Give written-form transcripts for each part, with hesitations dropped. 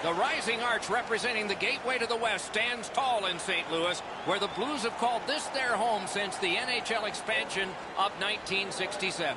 The rising arch representing the gateway to the West stands tall in St. Louis, where the Blues have called this their home since the NHL expansion of 1967.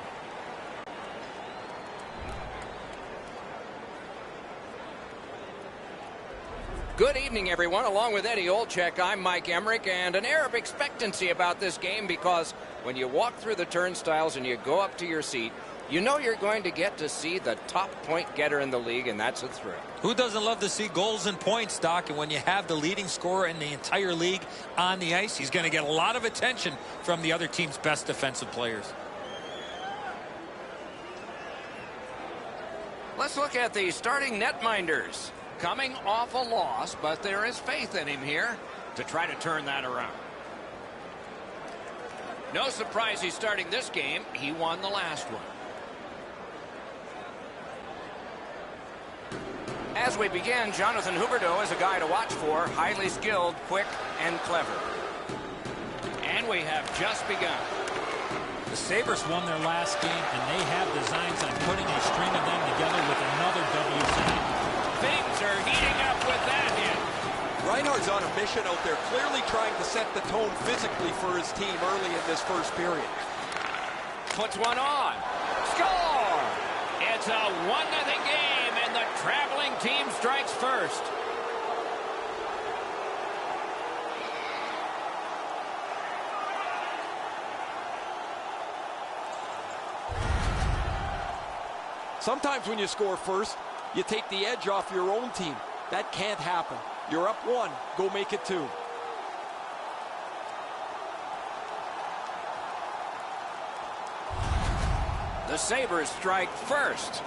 Good evening, everyone. Along with Eddie Olczyk, I'm Mike Emmerich, and an air of expectancy about this game because when you walk through the turnstiles and you go up to your seat, you know you're going to get to see the top point getter in the league, and that's a thrill. Who doesn't love to see goals and points, Doc? And when you have the leading scorer in the entire league on the ice, he's going to get a lot of attention from the other team's best defensive players. Let's look at the starting netminders. Coming off a loss, but there is faith in him here to try to turn that around. No surprise he's starting this game. He won the last one. As we begin, Jonathan Huberdeau is a guy to watch for. Highly skilled, quick, and clever. And we have just begun. The Sabres won their last game, and they have designs on putting a string of them together with another W tonight. Things are heating up with that hit. Reinhardt's on a mission out there, clearly trying to set the tone physically for his team early in this first period. Puts one on. Score! It's a 1-0 game, and the traveling team strikes first. Sometimes when you score first, you take the edge off your own team. That can't happen. You're up 1. Go make it 2. The Sabres strike first.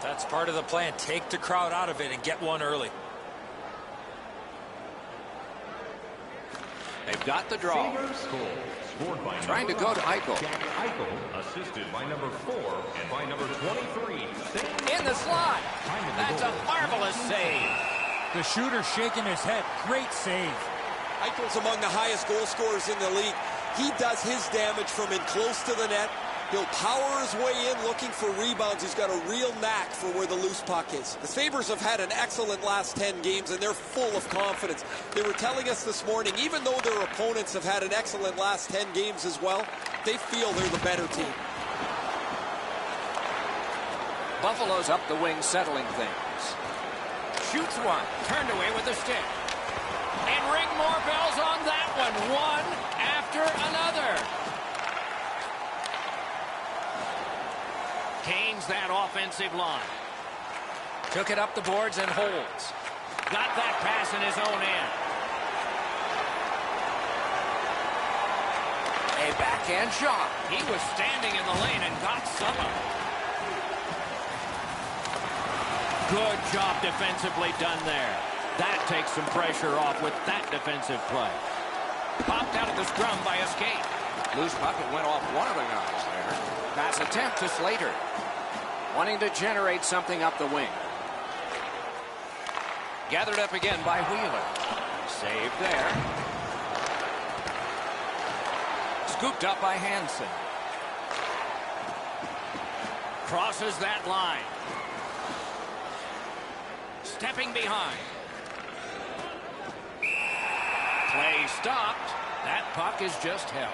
That's part of the plan. Take the crowd out of it and get one early. They've got the draw. Trying to go to Eichel. Assisted by number 4 and by number 23. In the slot. That's a marvelous save. The shooter shaking his head. Great save. Eichel's among the highest goal scorers in the league. He does his damage from in close to the net. He'll power his way in looking for rebounds. He's got a real knack for where the loose puck is. The Sabres have had an excellent last 10 games, and they're full of confidence. They were telling us this morning, even though their opponents have had an excellent last 10 games as well, they feel they're the better team. Buffalo's up the wing, settling things. Shoots one. Turned away with the stick. And ring more bells on that one. One after another. Canes that offensive line. Took it up the boards and holds. Got that pass in his own end. A backhand shot. He was standing in the lane and got some of it. Good job defensively done there. That takes some pressure off with that defensive play. Popped out of the scrum by a skate. Loose puck, it went off one of the guys there. Pass attempt to Slater. Wanting to generate something up the wing. Gathered up again by Wheeler. Saved there. Scooped up by Hansen. Crosses that line. Stepping behind. Play stopped. That puck is just held.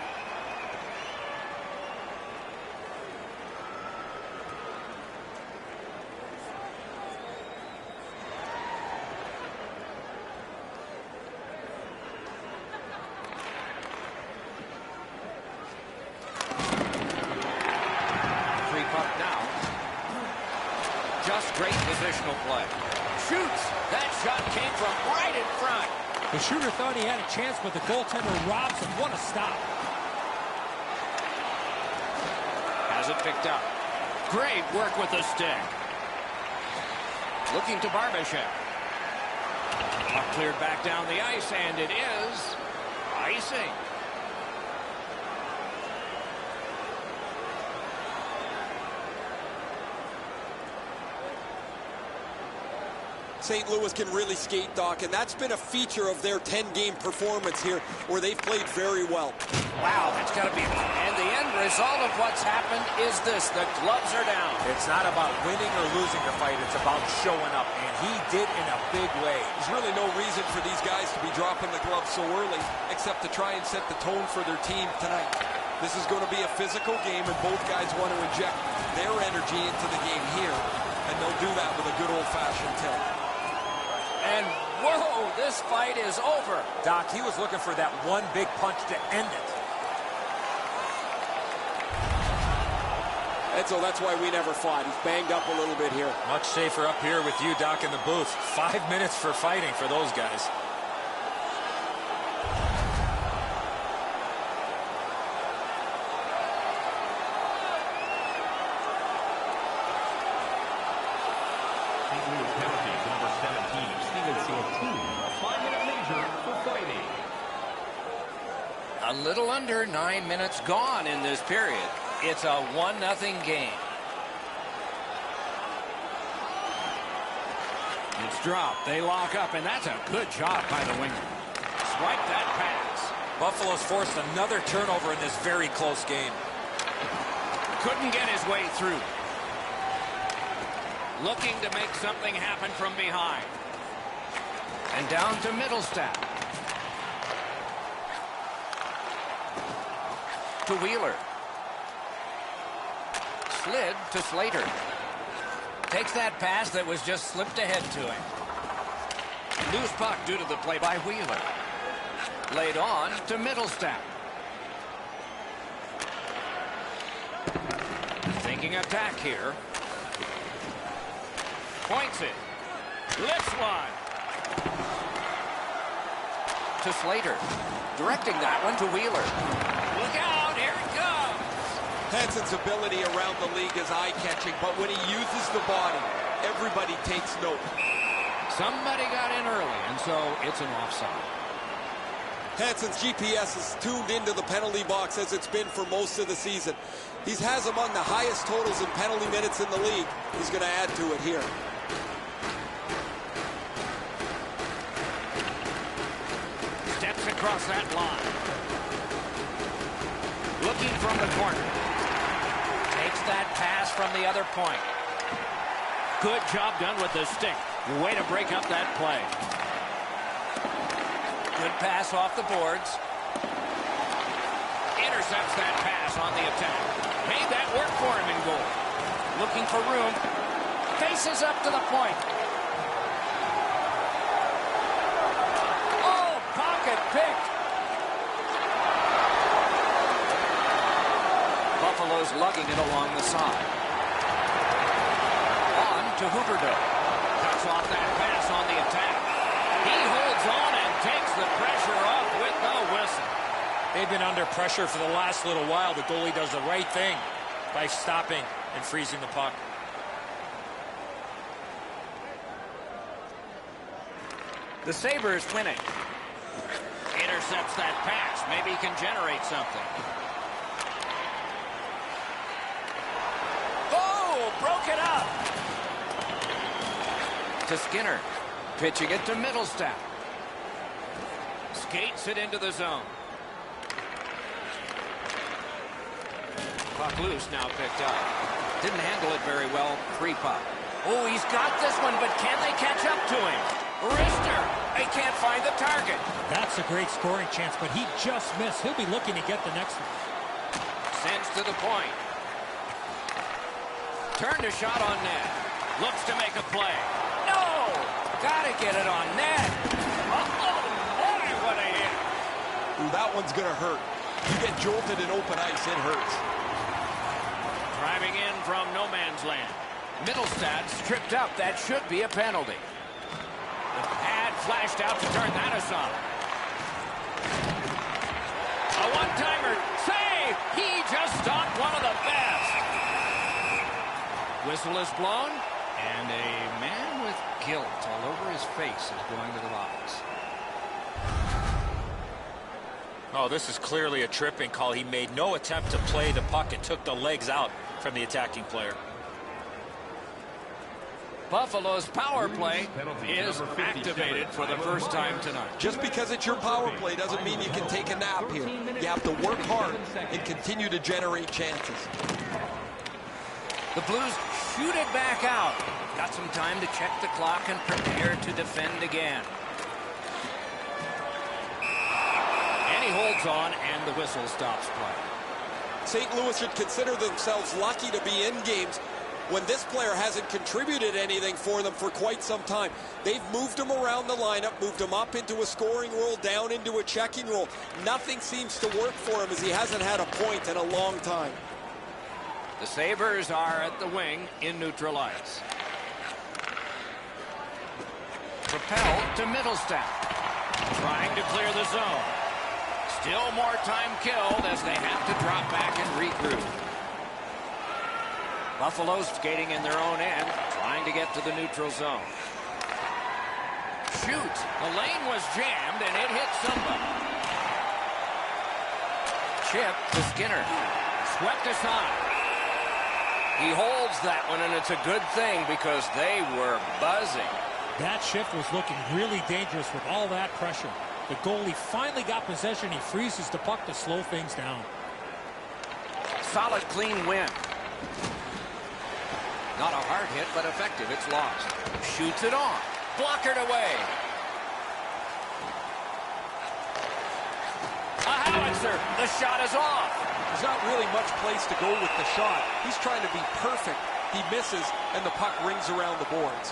Free puck now. Just great positional play. Shoots. That shot came from right in front. The shooter thought he had a chance, but the goaltender robs him. What a stop. Has it picked up. Great work with the stick. Looking to Barbashev. Puck cleared back down the ice, and it is icing. St. Louis can really skate, Doc, and that's been a feature of their 10-game performance here, where they've played very well. Wow, that's got to be... And the end result of what's happened is this. The gloves are down. It's not about winning or losing the fight. It's about showing up, and he did in a big way. There's really no reason for these guys to be dropping the gloves so early, except to try and set the tone for their team tonight. This is going to be a physical game, and both guys want to inject their energy into the game here, and they'll do that with a good old-fashioned tilt. And, whoa, this fight is over. Doc, he was looking for that one big punch to end it. And so that's why we never fought. He's banged up a little bit here. Much safer up here with you, Doc, in the booth. 5 minutes for fighting for those guys. A little under 9 minutes gone in this period. It's a 1-0 game. It's dropped. They lock up, and that's a good job by the winger. Swipe that pass. Buffalo's forced another turnover in this very close game. Couldn't get his way through. Looking to make something happen from behind. And down to Middlestat. To Wheeler. Slid to Slater. Takes that pass that was just slipped ahead to him. Loose puck due to the play by Wheeler. Laid on to Middlestat. Thinking attack here. Points it. Lifts one. To Slater. Directing that one to Wheeler. Look out, here it comes. Hansen's ability around the league is eye-catching, but when he uses the body, everybody takes note. Somebody got in early, and so it's an offside. Hansen's GPS is tuned into the penalty box as it's been for most of the season. He has among the highest totals in penalty minutes in the league. He's going to add to it here. Steps across that line. Looking from the corner. Takes that pass from the other point. Good job done with the stick. Way to break up that play. Good pass off the boards. Intercepts that pass on the attack. Made that work for him in goal. Looking for room. Faces up to the point. Oh, pocket picked. Buffalo's lugging it along the side. On to Huberdeau. Cuts off that pass on the attack. He holds on and takes the pressure off with no whistle. They've been under pressure for the last little while. The goalie does the right thing by stopping and freezing the puck. The Sabres win it. Intercepts that pass. Maybe he can generate something. Oh, broke it up. To Skinner. Pitching it to Middlestat. Skates it into the zone. Puck loose, now picked up. Didn't handle it very well, pre-puck. Oh, he's got this one, but can they catch up to him? Wrister, they can't find the target. That's a great scoring chance, but he just missed. He'll be looking to get the next one. Sends to the point. Turned a shot on net. Looks to make a play. No! Gotta get it on net. Oh, boy, what a hit. Ooh, that one's going to hurt. You get jolted in open ice, it hurts. Driving in from no man's land. Middlestat stripped up. That should be a penalty. The pad flashed out to turn that aside. A one-timer. Save! He just stopped one of the best. Whistle is blown, and a man with guilt all over his face is going to the box. Oh, this is clearly a tripping call. He made no attempt to play the puck and took the legs out from the attacking player. Buffalo's power play is activated for the first time tonight. Just because it's your power play doesn't mean you can take a nap here. You have to work hard and continue to generate chances. The Blues shoot it back out. Got some time to check the clock and prepare to defend again. And he holds on, and the whistle stops play. St. Louis should consider themselves lucky to be in games when this player hasn't contributed anything for them for quite some time. They've moved him around the lineup, moved him up into a scoring role, down into a checking role. Nothing seems to work for him as he hasn't had a point in a long time. The Sabres are at the wing in neutral ice. Propelled to Middlestat. Trying to clear the zone. Still more time killed as they have to drop back and regroup. Buffalo's skating in their own end, trying to get to the neutral zone. Shoot! The lane was jammed and it hit somebody. Chip to Skinner. Swept aside. He holds that one, and it's a good thing because they were buzzing. That shift was looking really dangerous with all that pressure. The goalie finally got possession. He freezes the puck to slow things down. Solid, clean win. Not a hard hit, but effective. It's lost. Shoots it on. Blockered away. A howitzer. The shot is off. There's not really much place to go with the shot. He's trying to be perfect. He misses, and the puck rings around the boards.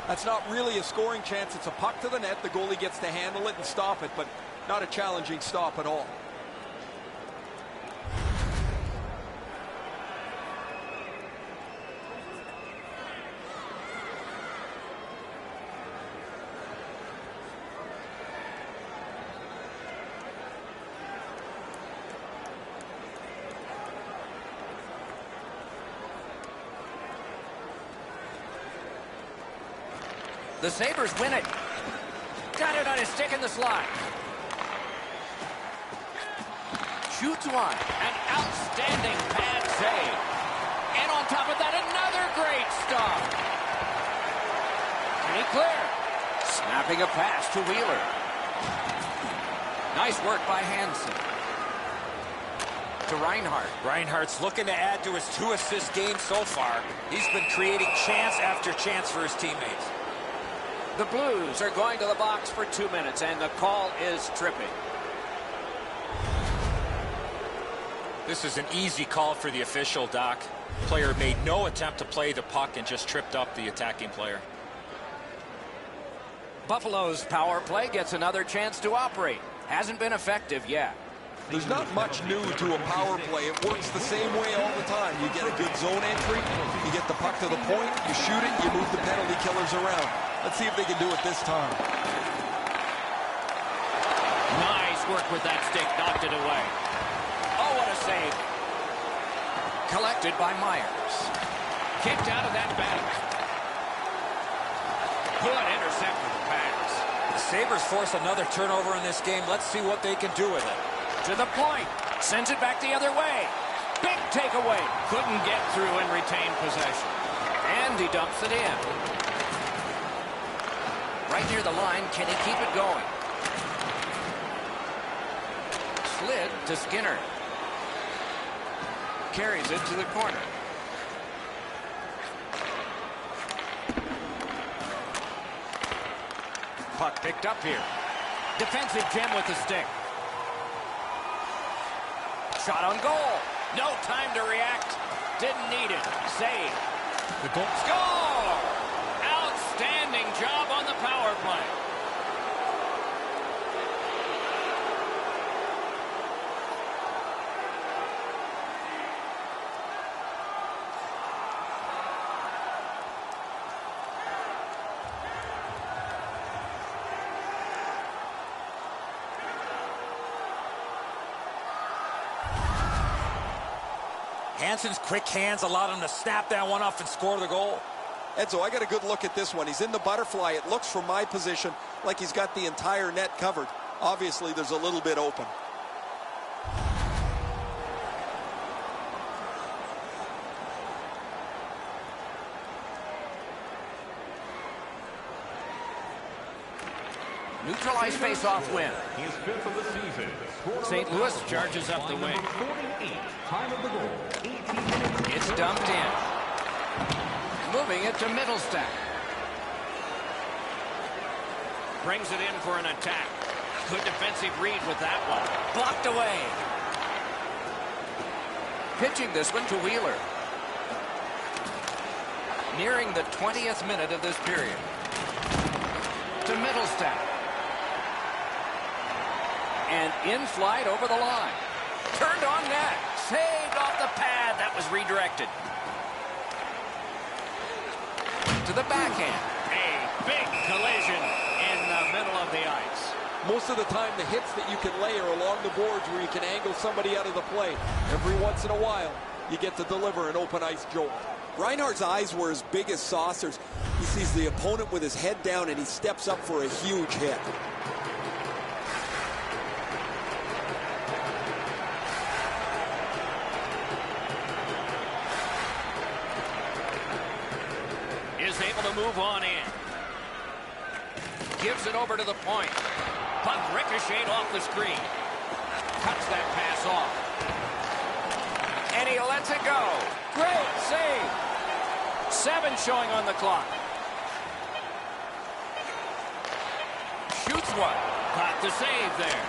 That's not really a scoring chance. It's a puck to the net. The goalie gets to handle it and stop it, but not a challenging stop at all. The Sabres win it. Got it on his stick in the slot. Shoots one. An outstanding pad save. And on top of that, another great stop. Can he clear? Snapping a pass to Wheeler. Nice work by Hansen. To Reinhart. Reinhart's looking to add to his 2-assist game so far. He's been creating chance after chance for his teammates. The Blues are going to the box for 2 minutes, and the call is tripping. This is an easy call for the official, Doc. Player made no attempt to play the puck and just tripped up the attacking player. Buffalo's power play gets another chance to operate. Hasn't been effective yet. There's not much new to a power play. It works the same way all the time. You get a good zone entry, you get the puck to the point, you shoot it, you move the penalty killers around. Let's see if they can do it this time. Nice work with that stick. Knocked it away. Oh, what a save. Collected by Myers. Kicked out of that battle. Good intercept with the pass. The Sabres force another turnover in this game. Let's see what they can do with it. To the point. Sends it back the other way. Big takeaway. Couldn't get through and retain possession. And he dumps it in. Right near the line. Can he keep it going? Slid to Skinner. Carries it to the corner. Puck picked up here. Defensive gem with the stick. Shot on goal. No time to react. Didn't need it. Save. The goal. Score! Outstanding job on the power play. Hansen's quick hands allowed him to snap that one off and score the goal. Edzo, I got a good look at this one. He's in the butterfly. It looks from my position like he's got the entire net covered. Obviously, there's a little bit open. Neutralized face-off win. His 5th of the season. St. Louis charges up the wing. 48. Time of the goal, 18 minutes. It's dumped in. Moving it to Middlestack. Brings it in for an attack. Good defensive read with that one. Blocked away. Pitching this one to Wheeler. Nearing the 20th minute of this period. To Middlestack. And in flight over the line. Turned on net. Saved off the pad. That was redirected. To the backhand. A big collision in the middle of the ice. Most of the time, the hits that you can layer along the boards where you can angle somebody out of the play. Every once in a while, you get to deliver an open ice jolt. Reinhardt's eyes were as big as saucers. He sees the opponent with his head down, and he steps up for a huge hit. Is able to move on in. Gives it over to the point. Puck ricocheted off the screen. Cuts that pass off. And he lets it go. Great save. 7 showing on the clock. Shoots one. Got the save there.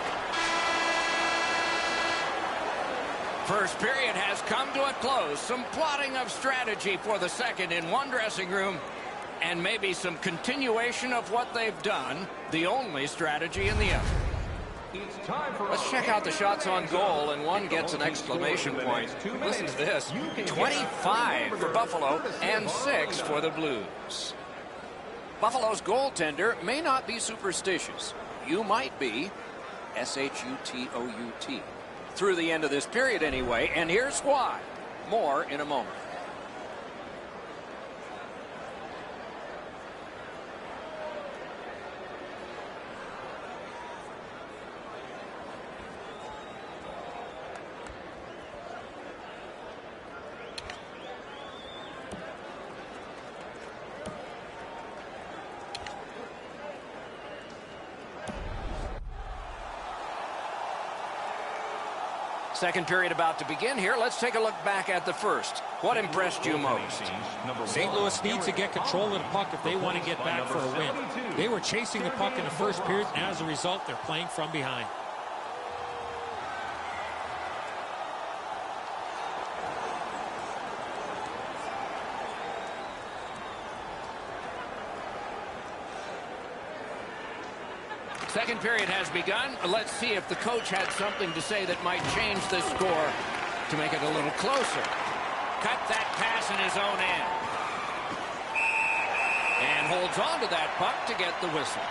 First period has come to a close. Some plotting of strategy for the second in one dressing room. And maybe some continuation of what they've done. The only strategy in the other. It's time for Let's check out the shots on goal, and one gets an exclamation point. Listen to this. 25 for Buffalo and 6 for the Blues. Buffalo's goaltender may not be superstitious. You might be. S-H-U-T-O-U-T. Through the end of this period anyway, and here's why. More in a moment. Second period about to begin here. Let's take a look back at the first. What impressed you most? St. Louis needs to get control of the puck if they want to get back for a win. They were chasing the puck in the first period, and as a result, they're playing from behind. Second period has begun. Let's see if the coach had something to say that might change this score to make it a little closer. Cut that pass in his own end. And holds on to that puck to get the whistle.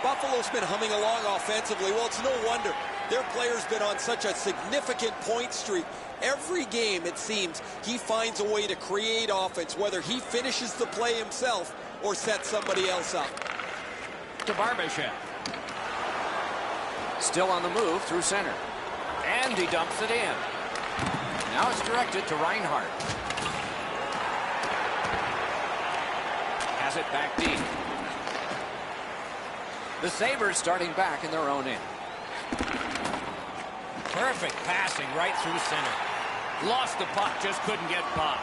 Buffalo's been humming along offensively. Well, it's no wonder. Their player's been on such a significant point streak. Every game, it seems, he finds a way to create offense, whether he finishes the play himself or sets somebody else up. To Barbashev. Still on the move through center. And he dumps it in. Now it's directed to Reinhardt. Has it back deep. The Sabres starting back in their own end. Perfect passing right through center. Lost the puck, just couldn't get by.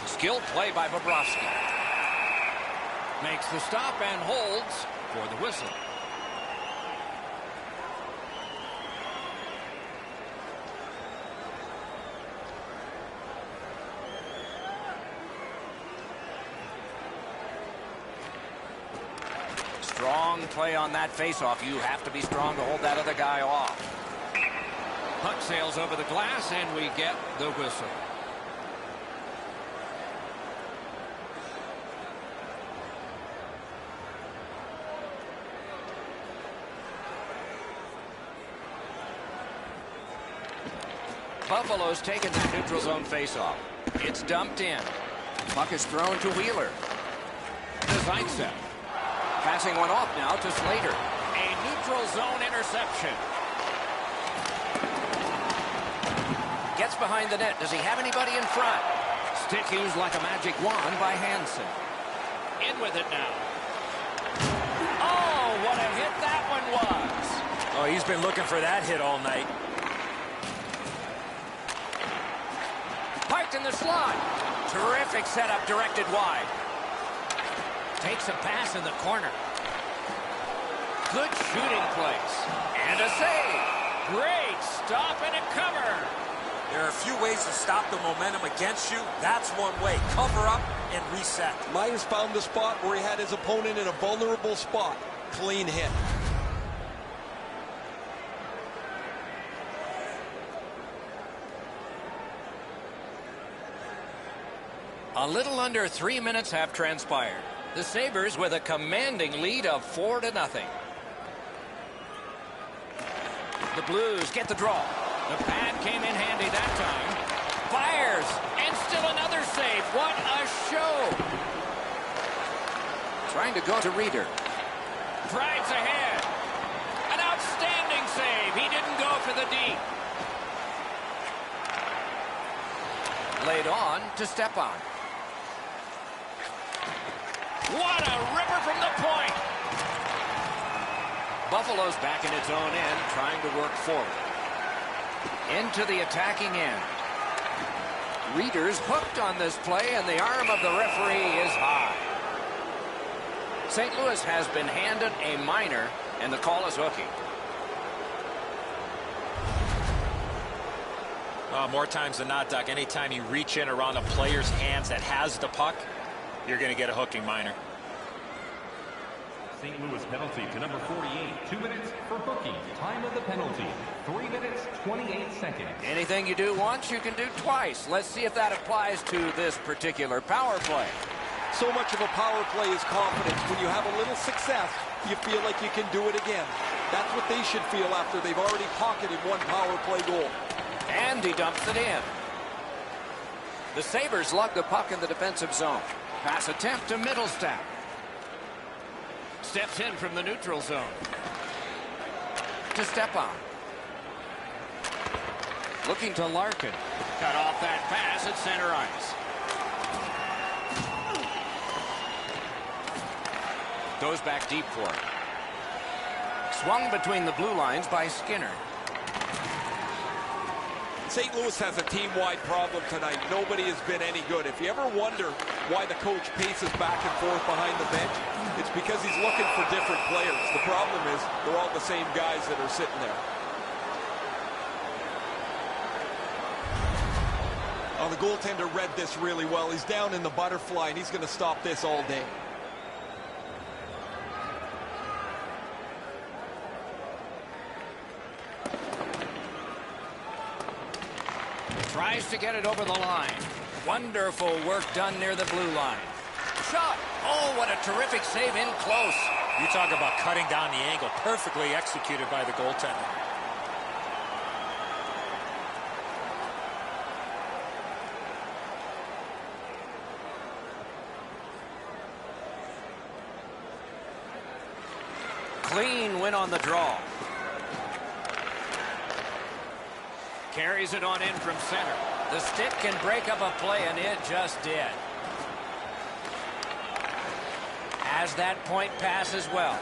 Skilled play by Bobrovsky. Makes the stop and holds for the whistle. Strong play on that faceoff. You have to be strong to hold that other guy off. Puck sails over the glass, and we get the whistle. Buffalo's taken that neutral zone faceoff. It's dumped in. Puck is thrown to Wheeler. To Zaitsev. Passing one off now to Slater. A neutral zone interception. Gets behind the net. Does he have anybody in front? Stick used like a magic wand by Hansen. In with it now. hit that one was. Oh, he's been looking for that hit all night. Parked in the slot. Terrific setup directed wide. Takes a pass in the corner. Good shooting place. And a save. Great stop and a cover. There are a few ways to stop the momentum against you. That's one way. Cover up and reset. Myers found the spot where he had his opponent in a vulnerable spot. Clean hit. A little under 3 minutes have transpired. The Sabres with a commanding lead of 4-0. The Blues get the draw. The pad came in handy that time. Fires, and still another save. What a show. Trying to go to Reeder. Drives ahead. An outstanding save. He didn't go for the deep. Laid on to Stepan. What a ripper from the point. Buffalo's back in its own end, trying to work forward. Into the attacking end. Reeder's hooked on this play, and the arm of the referee is high. St. Louis has been handed a minor, and the call is hooking. More times than not, Doc, anytime you reach in around a player's hands that has the puck, you're going to get a hooking minor. St. Louis penalty to number 48. 2 minutes for hooking. Time of the penalty, 3 minutes, 28 seconds. Anything you do once, you can do twice. Let's see if that applies to this particular power play. So much of a power play is confidence. When you have a little success, you feel like you can do it again. That's what they should feel after they've already pocketed one power play goal. And he dumps it in. The Sabres lug the puck in the defensive zone. Pass attempt to Middlestat. Steps in from the neutral zone. To Stepan. Looking to Larkin. Cut off that pass at center ice. Goes back deep for it. Swung between the blue lines by Skinner. St. Louis has a team-wide problem tonight. Nobody has been any good. If you ever wonder why the coach paces back and forth behind the bench, it's because he's looking for different players. The problem is they're all the same guys that are sitting there. Oh, the goaltender read this really well. He's down in the butterfly, and he's going to stop this all day. Tries to get it over the line. Wonderful work done near the blue line. Shot. Oh, what a terrific save in close. You talk about cutting down the angle. Perfectly executed by the goaltender. Clean win on the draw. Carries it on in from center. The stick can break up a play, and it just did. Has that point pass as well.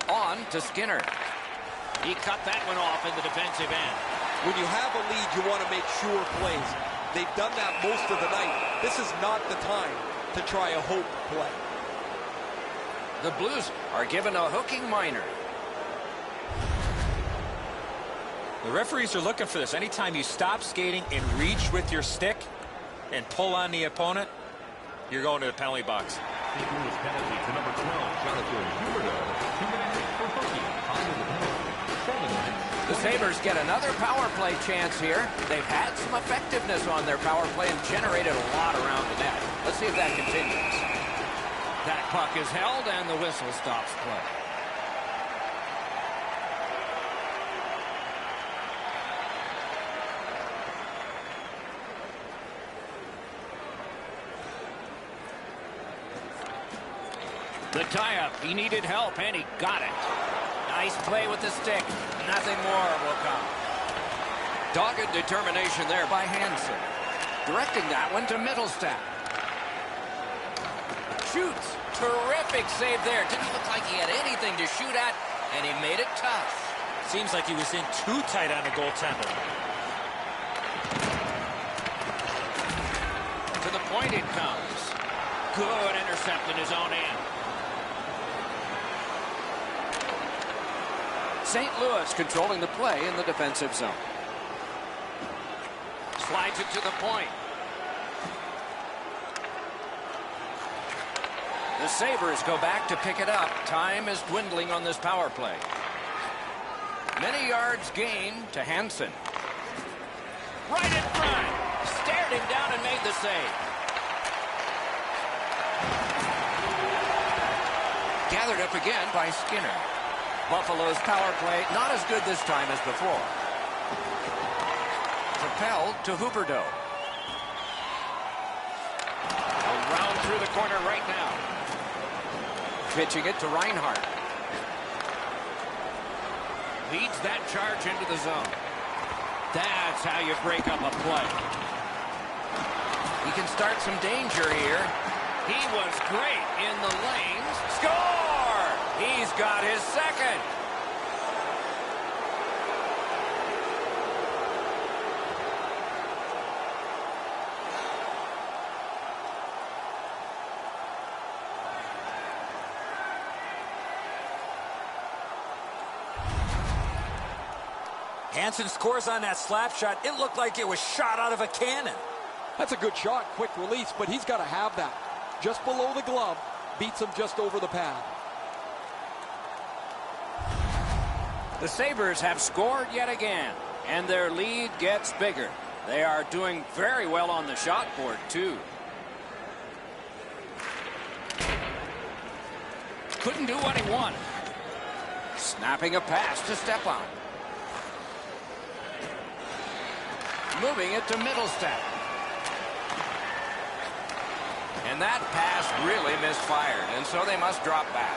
On to Skinner. He cut that one off in the defensive end. When you have a lead, you want to make sure plays. They've done that most of the night. This is not the time to try a hope play. The Blues are given a hooking minor. The referees are looking for this. Anytime you stop skating and reach with your stick and pull on the opponent, you're going to the penalty box. St. Louis penalty to number 12, Jonathan Huberdeau. 2 minutes for hooking. Time of the penalty, 7 minutes. The Sabres get another power play chance here. They've had some effectiveness on their power play and generated a lot around the net. Let's see if that continues. That puck is held, and the whistle stops play. The tie-up. He needed help, and he got it. Nice play with the stick. Nothing more will come. Dogged determination there by Hansen. Directing that one to Middlestat. Shoots. Terrific save there. Didn't look like he had anything to shoot at, and he made it tough. Seems like he was in too tight on the goaltender. To the point it comes. Good intercept in his own end. St. Louis controlling the play in the defensive zone. Slides it to the point. The Sabres go back to pick it up. Time is dwindling on this power play. Many yards gained to Hansen. Right in front. Stared him down and made the save. Gathered up again by Skinner. Buffalo's power play not as good this time as before. Propelled to Huberdeau. Around through the corner right now. Pitching it to Reinhart. Leads that charge into the zone. That's how you break up a play. He can start some danger here. He was great in the lanes. Score! He's got his second. Hansen scores on that slap shot. It looked like it was shot out of a cannon. That's a good shot, quick release, but he's got to have that. Just below the glove, beats him just over the pad. The Sabres have scored yet again, and their lead gets bigger. They are doing very well on the shot board, too. Couldn't do what he wanted. Snapping a pass to Stepan. Moving it to Middlestat. And that pass really misfired, and so they must drop back.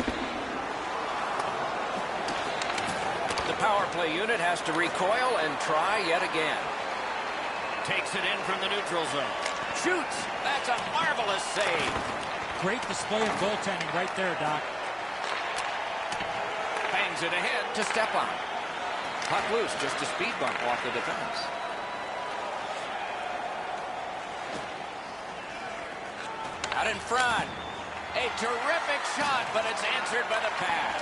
The power play unit has to recoil and try yet again. Takes it in from the neutral zone. Shoots. That's a marvelous save. Great display of goaltending right there, Doc. Bangs it ahead to Stepan. Puck loose, just a speed bump off the defense. Out in front. A terrific shot, but it's answered by the pad.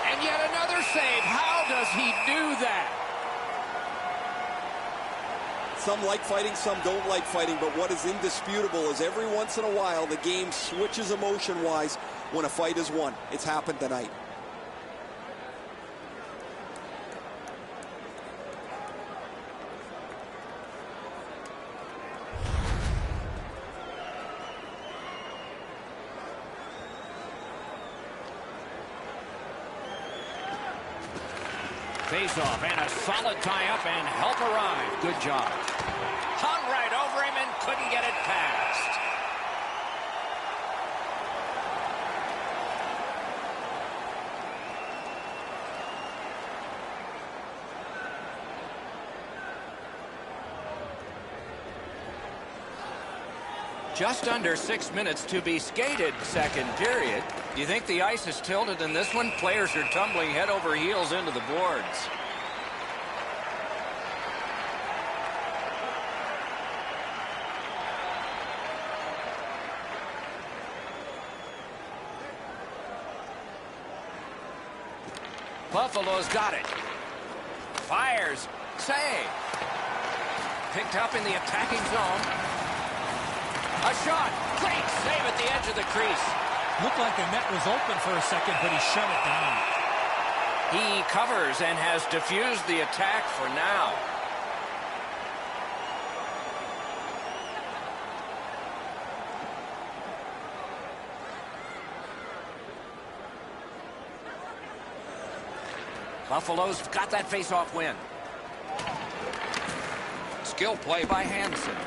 And yet another save. How does he do that? Some like fighting, some don't like fighting, but what is indisputable is every once in a while the game switches emotion-wise when a fight is won. It's happened tonight. Face-off and a solid tie-up and help arrive. Good job. Hung right over him and couldn't get it past. Just under 6 minutes to be skated, second period. Do you think the ice is tilted in this one? Players are tumbling head over heels into the boards. Buffalo's got it. Fires. Save. Picked up in the attacking zone. A shot. Great save at the edge of the crease. Looked like the net was open for a second, but he shut it down. He covers and has diffused the attack for now. Buffalo's got that face-off win. Skill play by Hansen.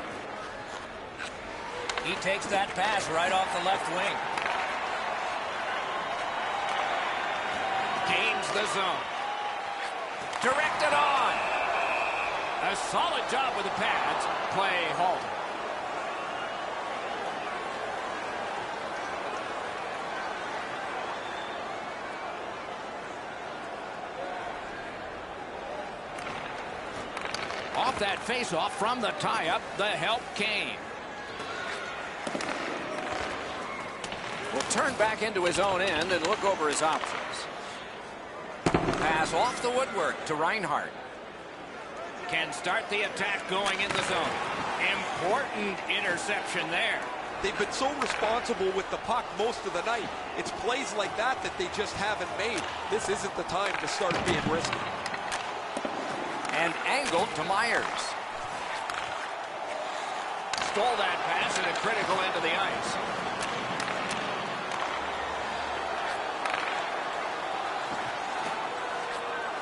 He takes that pass right off the left wing. Gains the zone. Directed on. A solid job with the pads. Play halted. Off that face-off from the tie-up, the help came. Will turn back into his own end and look over his options. Pass off the woodwork to Reinhart. Can start the attack going in the zone. Important interception there. They've been so responsible with the puck most of the night. It's plays like that that they just haven't made. This isn't the time to start being risky. And angled to Myers. Stole that pass at a critical end of the ice.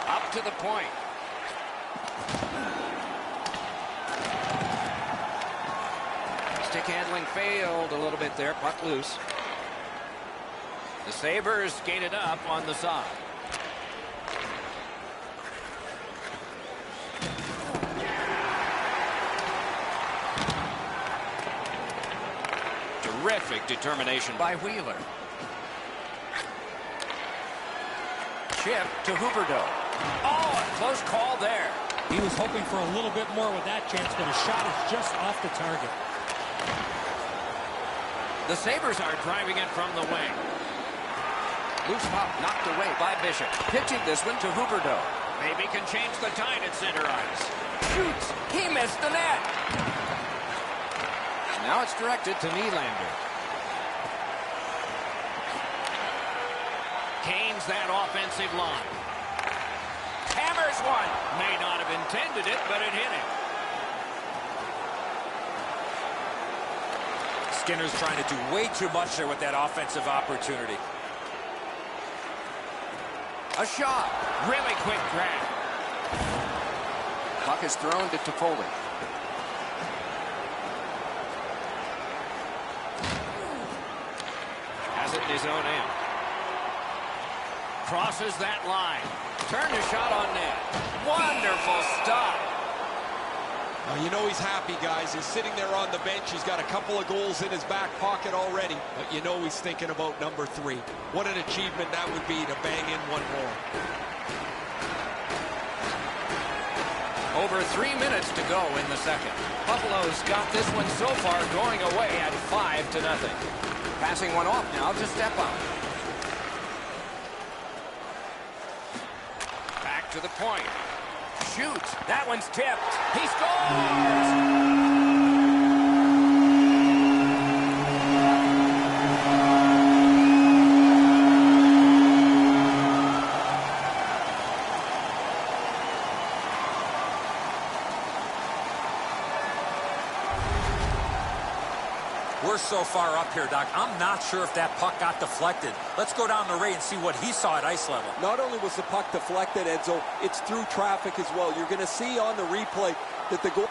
Up to the point. Stick handling failed a little bit there. Puck loose. The Sabres skated up on the side. Terrific determination by Wheeler. Chip to Huberdeau. Oh, a close call there. He was hoping for a little bit more with that chance, but his shot is just off the target. The Sabres are driving it from the wing. Loose puck knocked away by Bishop. Pitching this one to Huberdeau. Maybe can change the tide at center ice. Shoots. He missed the net. Now it's directed to Nylander. Canes that offensive line. Hammers one. May not have intended it, but it hit him. Skinner's trying to do way too much there with that offensive opportunity. A shot. Really quick grab. Puck is thrown to Toffoli. Has it in his own end. Crosses that line. Turned a shot on net. Wonderful stop. You know he's happy, guys. He's sitting there on the bench. He's got a couple of goals in his back pocket already. But you know he's thinking about number 3. What an achievement that would be to bang in one more. Over 3 minutes to go in the second. Buffalo's got this one so far going away at 5-0. Passing one off now to step out. Back to the point. Shoots. That one's tipped. He scores! We're so far up here, Doc. I'm not sure if that puck got deflected. Let's go down to Ray and see what he saw at ice level. Not only was the puck deflected, Enzo, it's through traffic as well. You're going to see on the replay that the goal...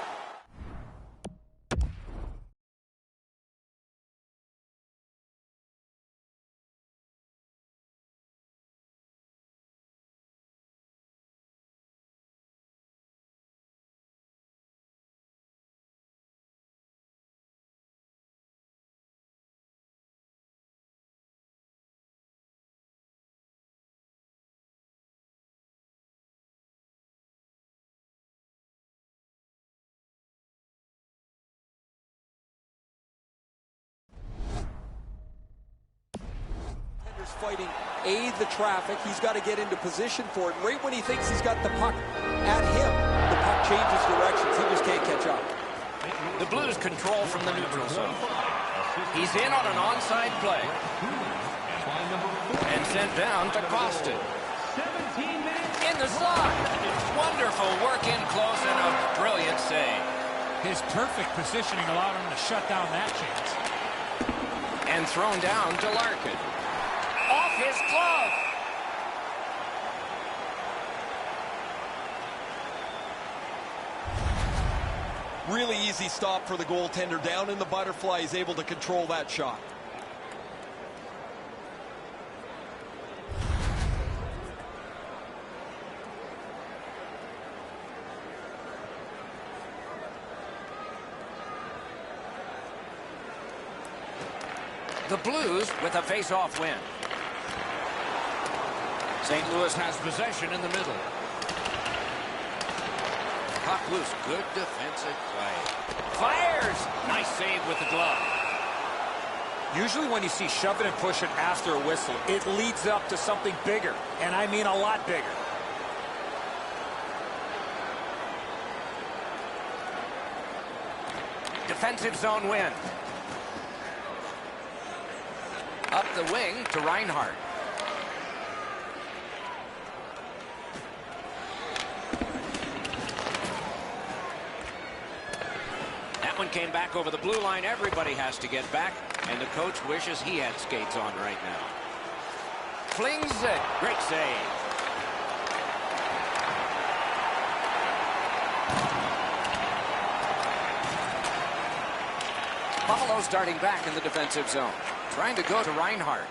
fighting the traffic. He's got to get into position for it. Right when he thinks he's got the puck at him, the puck changes directions. He just can't catch up. The Blues control from the neutral zone. He's in on an onside play. And sent down to Costin. In the slot. Wonderful work in close and a brilliant save. His perfect positioning allowed him to shut down that chance. And thrown down to Larkin. Off his glove. Really easy stop for the goaltender. Down in the butterfly, he's able to control that shot. The Blues with a face-off win. St. Louis has possession in the middle. Puck loose. Good defensive play. Fires! Nice save with the glove. Usually when you see shove it and push it after a whistle, it leads up to something bigger, and I mean a lot bigger. Defensive zone win. Up the wing to Reinhart. That one came back over the blue line. Everybody has to get back, and the coach wishes he had skates on right now. Flings it. Great save. Buffalo starting back in the defensive zone. Trying to go to Reinhart.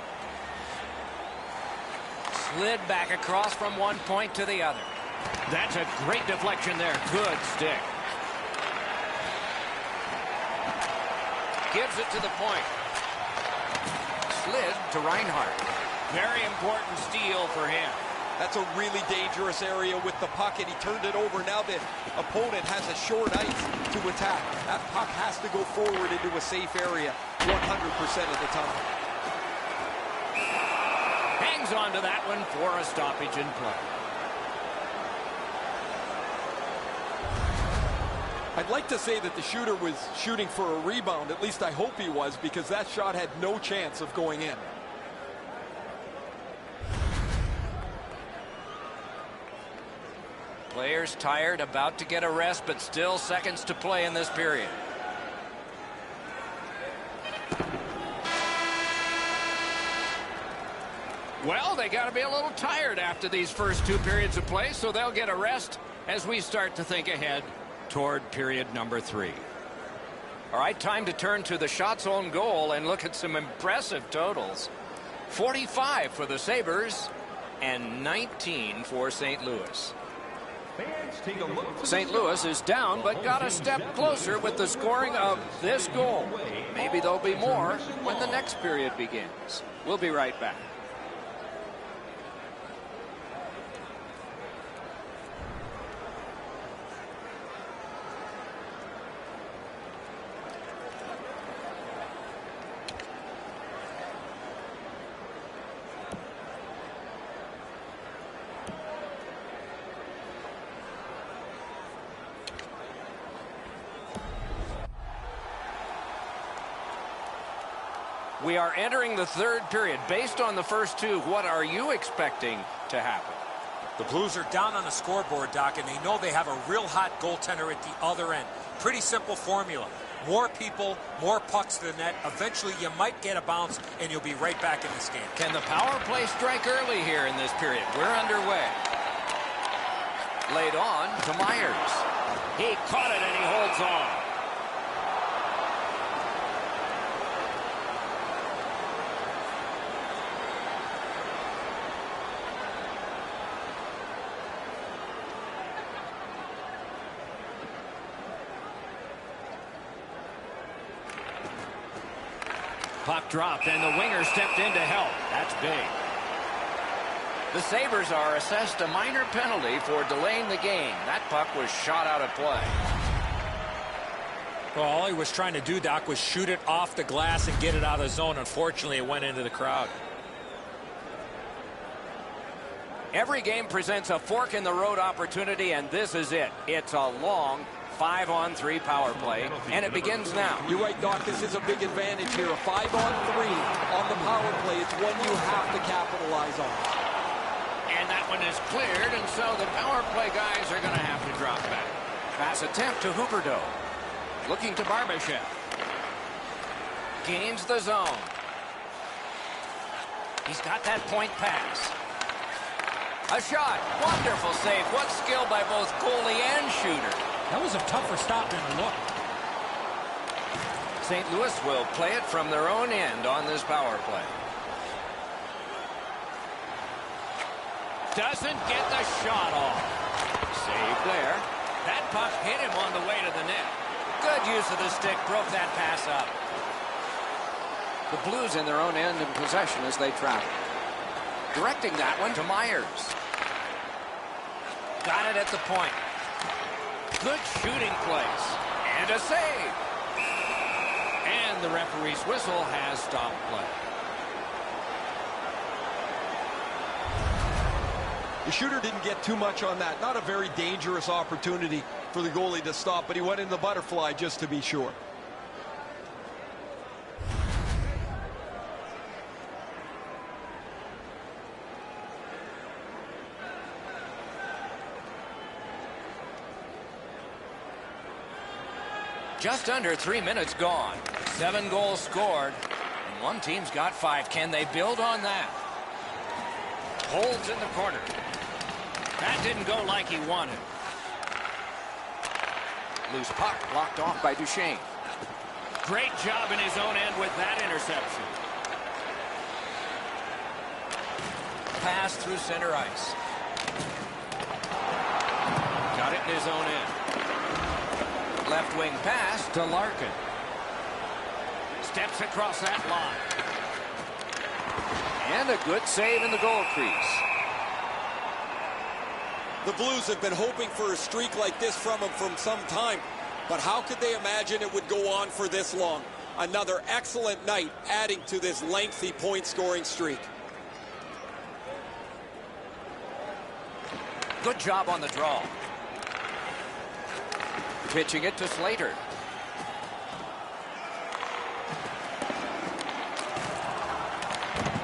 Slid back across from one point to the other. That's a great deflection there. Good stick. Gives it to the point. Slid to Reinhart. Very important steal for him. That's a really dangerous area with the puck, and he turned it over. Now the opponent has a short ice to attack. That puck has to go forward into a safe area 100% of the time. Hangs on to that one for a stoppage in play. I'd like to say that the shooter was shooting for a rebound. At least I hope he was, because that shot had no chance of going in. Players tired, about to get a rest, but still seconds to play in this period. Well, they got to be a little tired after these first two periods of play, so they'll get a rest as we start to think ahead toward period number 3. All right, time to turn to the shots on goal and look at some impressive totals. 45 for the Sabres and 19 for St. Louis. St. Louis is down, but got a step closer with the scoring of this goal. Maybe there'll be more when the next period begins. We'll be right back. We are entering the third period. Based on the first two, what are you expecting to happen? The Blues are down on the scoreboard, Doc, and they know they have a real hot goaltender at the other end. Pretty simple formula. More people, more pucks to the net. Eventually, you might get a bounce, and you'll be right back in this game. Can the power play strike early here in this period? We're underway. Laid on to Myers. He caught it, and he holds on. Puck dropped, and the winger stepped in to help. That's big. The Sabres are assessed a minor penalty for delaying the game. That puck was shot out of play. Well, all he was trying to do, Doc, was shoot it off the glass and get it out of the zone. Unfortunately, it went into the crowd. Every game presents a fork-in-the-road opportunity, and this is it. It's a long 5-on-3 power play, and it begins now. You're right, Doc. This is a big advantage here. A 5-on-3 on the power play. It's one you have to capitalize on. And that one is cleared, and so the power play guys are going to have to drop back. Pass attempt to Huberdeau. Looking to Barbashev. Gains the zone. He's got that point pass. A shot. Wonderful save. What skill by both goalie and shooter. That was a tougher stop than it looked. St. Louis will play it from their own end on this power play. Doesn't get the shot off. Save there. That puck hit him on the way to the net. Good use of the stick. Broke that pass up. The Blues in their own end in possession as they travel. Directing that one to Myers. Got it at the point. Good shooting place. And a save. And the referee's whistle has stopped play. The shooter didn't get too much on that. Not a very dangerous opportunity for the goalie to stop, but he went in the butterfly just to be sure. Just under 3 minutes gone. 7 goals scored. And one team's got 5. Can they build on that? Holds in the corner. That didn't go like he wanted. Loose puck blocked off by Duchesne. Great job in his own end with that interception. Pass through center ice. Got it in his own end. Left wing pass to Larkin. Steps across that line. And a good save in the goal crease. The Blues have been hoping for a streak like this from him from some time, but how could they imagine it would go on for this long? Another excellent night adding to this lengthy point-scoring streak. Good job on the draw. Pitching it to Slater.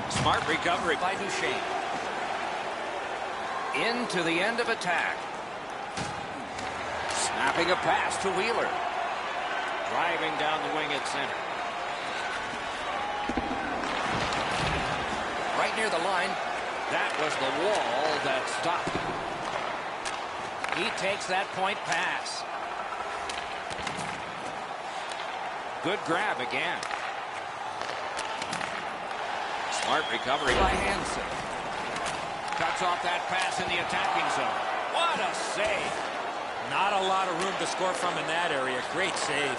Smart recovery by Duchesne. Into the end of attack. Snapping a pass to Wheeler. Driving down the wing at center. Right near the line. That was the wall that stopped. He takes that point pass. Good grab again. Smart recovery by Hansen. Cuts off that pass in the attacking zone. What a save. Not a lot of room to score from in that area. Great save.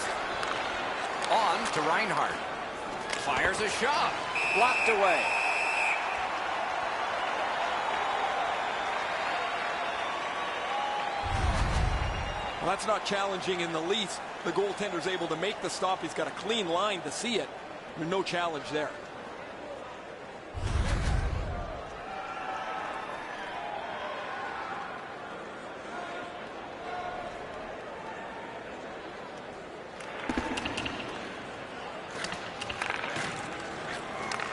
On to Reinhart. Fires a shot. Blocked away. Well, that's not challenging in the least. The goaltender's able to make the stop. He's got a clean line to see it. There's no challenge there.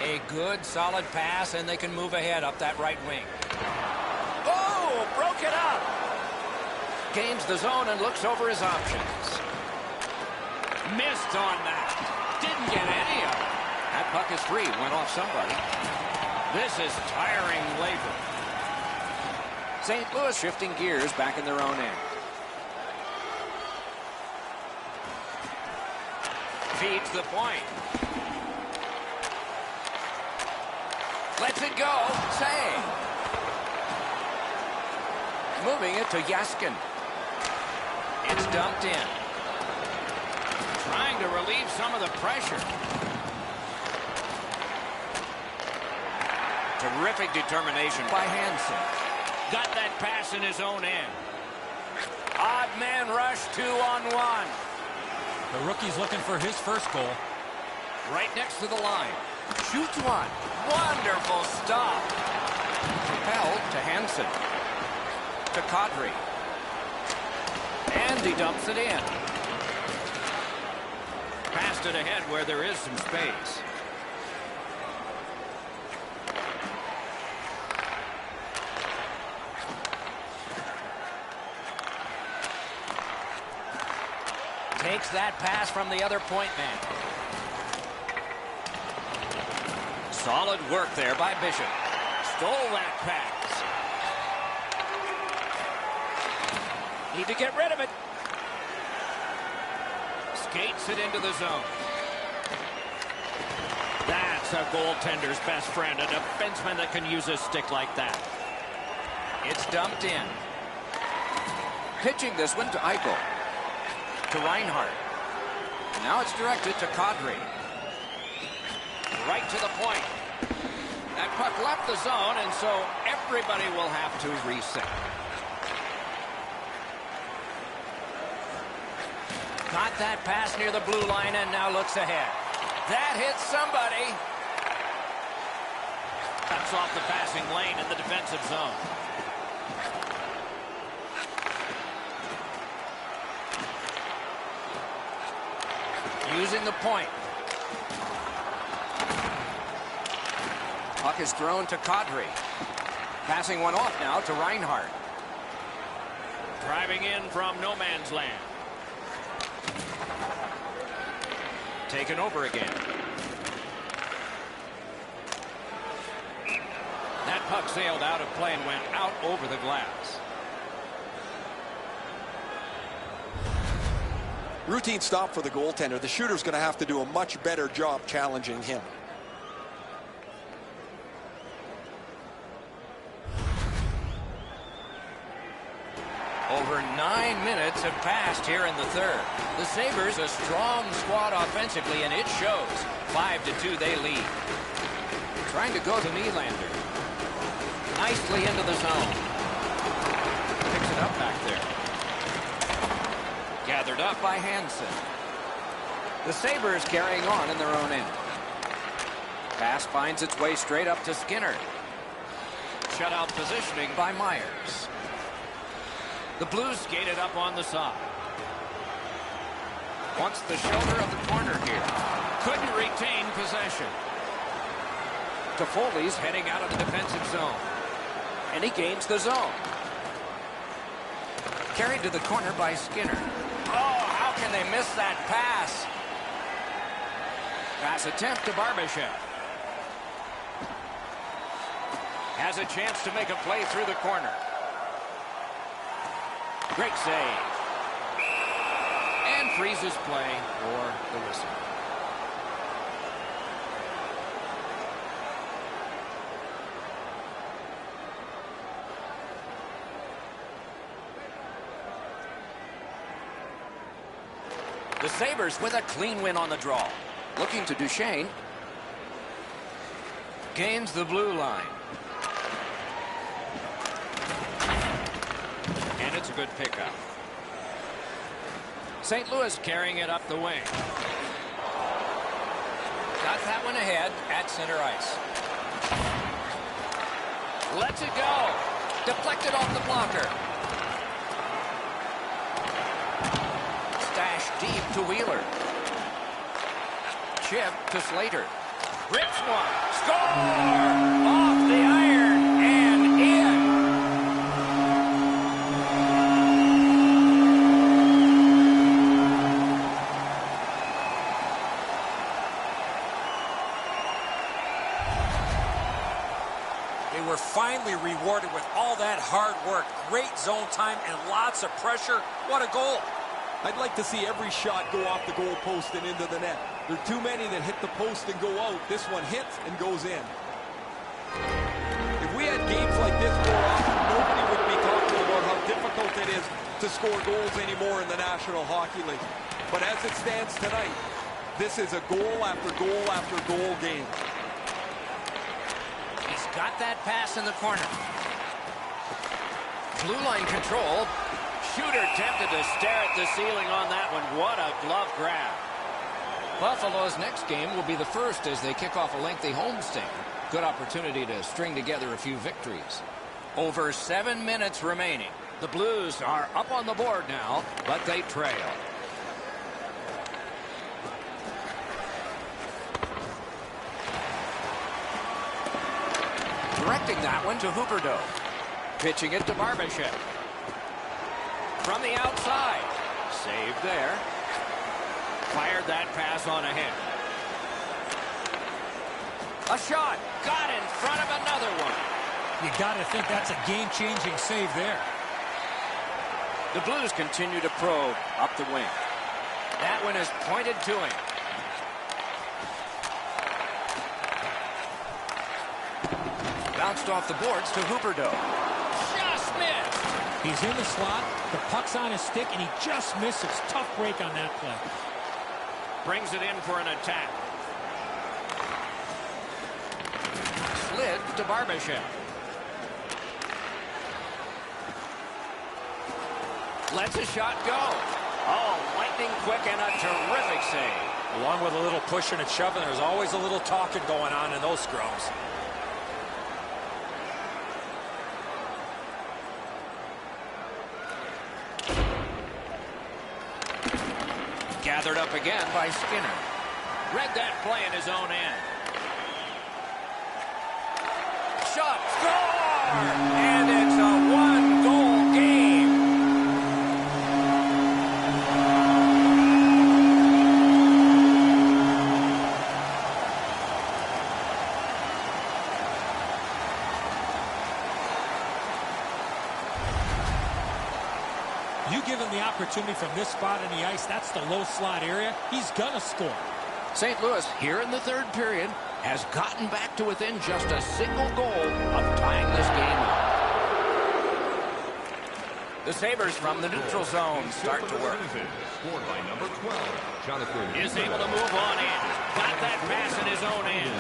A good, solid pass, and they can move ahead up that right wing. Oh, broke it up. Gains the zone and looks over his options. Missed on that. Didn't get any of it. That puck is free. Went off somebody. This is tiring labor. St. Louis shifting gears back in their own end. Feeds the point. Lets it go. Save. Moving it to Yaskin. It's dumped in. Trying to relieve some of the pressure. Terrific determination by Hansen. Got that pass in his own end. Odd man rush, 2-on-1. The rookie's looking for his first goal. Right next to the line. Shoots one. Wonderful stop. Propelled to Hansen. To Kadri. And he dumps it in. Passed it ahead where there is some space. Takes that pass from the other point man. Solid work there by Bishop. Stole that pass. Need to get rid of it. Skates it into the zone. That's a goaltender's best friend, a defenseman that can use a stick like that. It's dumped in. Pitching this one to Eichel. To Reinhart. Now it's directed to Kadri. Right to the point. That puck left the zone, and so everybody will have to reset. Got that pass near the blue line and now looks ahead. That hits somebody. Cuts off the passing lane in the defensive zone. Using the point. Puck is thrown to Kadri. Passing one off now to Reinhardt. Driving in from no man's land. Taken over again. That puck sailed out of play and went out over the glass. Routine stop for the goaltender. The shooter's going to have to do a much better job challenging him. Over 9 minutes have passed here in the third. The Sabres a strong squad offensively, and it shows. 5-2 they lead. Trying to go to Nylander. Nicely into the zone. Picks it up back there. Gathered up by Hansen. The Sabres carrying on in their own end. Pass finds its way straight up to Skinner. Shutout positioning by Myers. The Blues skated up on the side. Wants the shoulder of the corner here. Couldn't retain possession. Toffoli's heading out of the defensive zone. And he gains the zone. Carried to the corner by Skinner. Oh, how can they miss that pass? Pass attempt to Barbashev. Has a chance to make a play through the corner. Great save. And freezes play for the whistle. The Sabres with a clean win on the draw. Looking to Duchesne. Gains the blue line. And it's a good pickup. St. Louis carrying it up the wing. Got that one ahead at center ice. Lets it go. Deflected off the blocker. Stashed deep to Wheeler. Chip to Slater. Rips one. Score! Off the iron and in. They were finally rewarded with all that hard work. Great zone time and lots of pressure. What a goal. I'd like to see every shot go off the goal post and into the net. There are too many that hit the post and go out. This one hits and goes in. If we had games like this more often, nobody would be talking about how difficult it is to score goals anymore in the National Hockey League. But as it stands tonight, this is a goal after goal after goal game. He's got that pass in the corner. Blue line control. Shooter tempted to stare at the ceiling on that one. What a glove grab. Buffalo's next game will be the first as they kick off a lengthy homestand. Good opportunity to string together a few victories. Over 7 minutes remaining. The Blues are up on the board now, but they trail. Directing that one to Huberdeau. Pitching it to Barbashev. From the outside. Saved there. Fired that pass on ahead. A shot. Got in front of another one. You got to think that's a game-changing save there. The Blues continue to probe up the wing. That one is pointed to him. Bounced off the boards to Huberdeau. Just missed. He's in the slot, the puck's on his stick, and he just misses. Tough break on that play. Brings it in for an attack. Slid to Barbashev. Lets a shot go. Oh, lightning quick and a terrific save. Along with a little pushing and shoving, there's always a little talking going on in those scrums. Gathered up again by Skinner. Read that play in his own end. Shot, score! And it's a one-goal game. You give him the opportunity from this spot on the ice, that's the low slot area, he's gonna score. St. Louis, here in the third period, has gotten back to within just a single goal of tying this game up. The Sabres from the neutral zone start to work. Scored by number 12, Jonathan. Is able to move on in. Got that pass in his own end.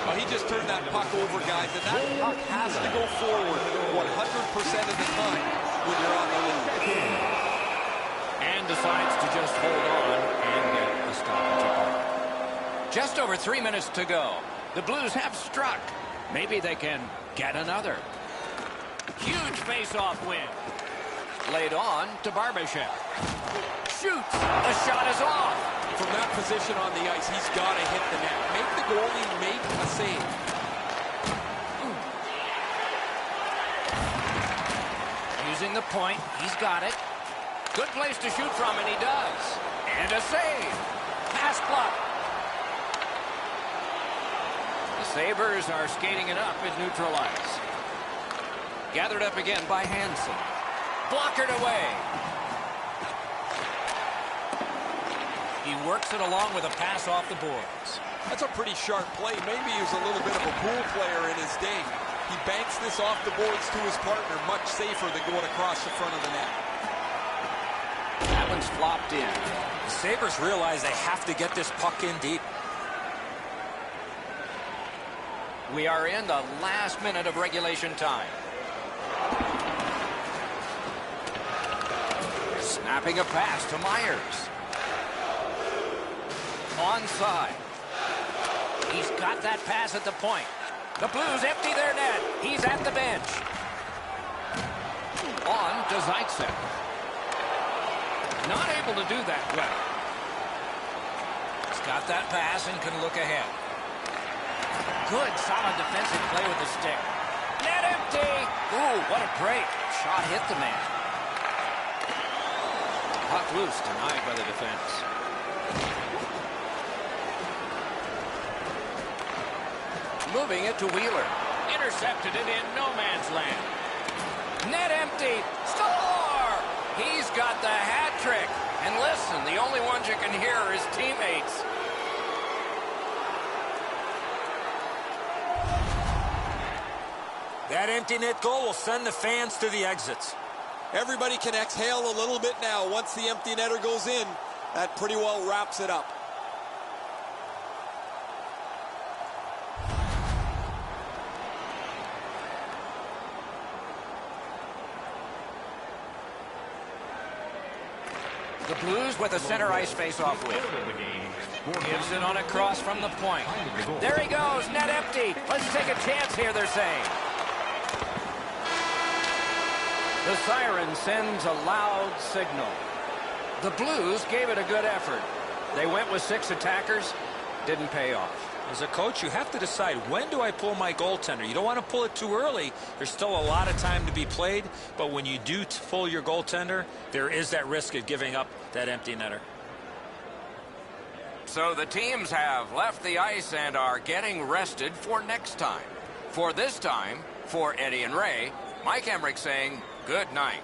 Well, he just turned that puck over, guys, and that puck has to go forward 100% of the time when you're on the lead. And decides to just hold on and get a stoppage apart. Just over 3 minutes to go. The Blues have struck. Maybe they can get another. Huge face-off win. Laid on to Barbashev. Shoots. The shot is off. From that position on the ice, he's got to hit the net. Make the goalie make a save. Using the point. He's got it. Good place to shoot from, and he does. And a save. Pass block. The Sabres are skating it up at neutral ice. Gathered up again by Hansen. Blockered away. He works it along with a pass off the boards. That's a pretty sharp play. Maybe he was a little bit of a pool player in his day. He banks this off the boards to his partner, much safer than going across the front of the net. That one's flopped in. The Sabres realize they have to get this puck in deep. We are in the last minute of regulation time. Snapping a pass to Myers. Onside. He's got that pass at the point. The Blues empty their net. He's at the bench. On to Zaitsev. Not able to do that well. He's got that pass and can look ahead. Good, solid defensive play with the stick. Net empty. Ooh, what a break. Shot hit the man. Puck loose, denied by the defense. Moving it to Wheeler. Intercepted it in no man's land. Net empty. Score! He's got the hat trick. And listen, the only ones you can hear are his teammates. That empty net goal will send the fans to the exits. Everybody can exhale a little bit now. Once the empty netter goes in, that pretty well wraps it up. The Blues with a center ice face-off win. Gives it on a cross from the point. There he goes, net empty. Let's take a chance here, they're saying. The siren sends a loud signal. The Blues gave it a good effort. They went with 6 attackers. Didn't pay off. As a coach, you have to decide, when do I pull my goaltender? You don't want to pull it too early. There's still a lot of time to be played, but when you do pull your goaltender, there is that risk of giving up that empty netter. So the teams have left the ice and are getting rested for next time. For this time, for Eddie and Ray, Mike Emmerich saying good night.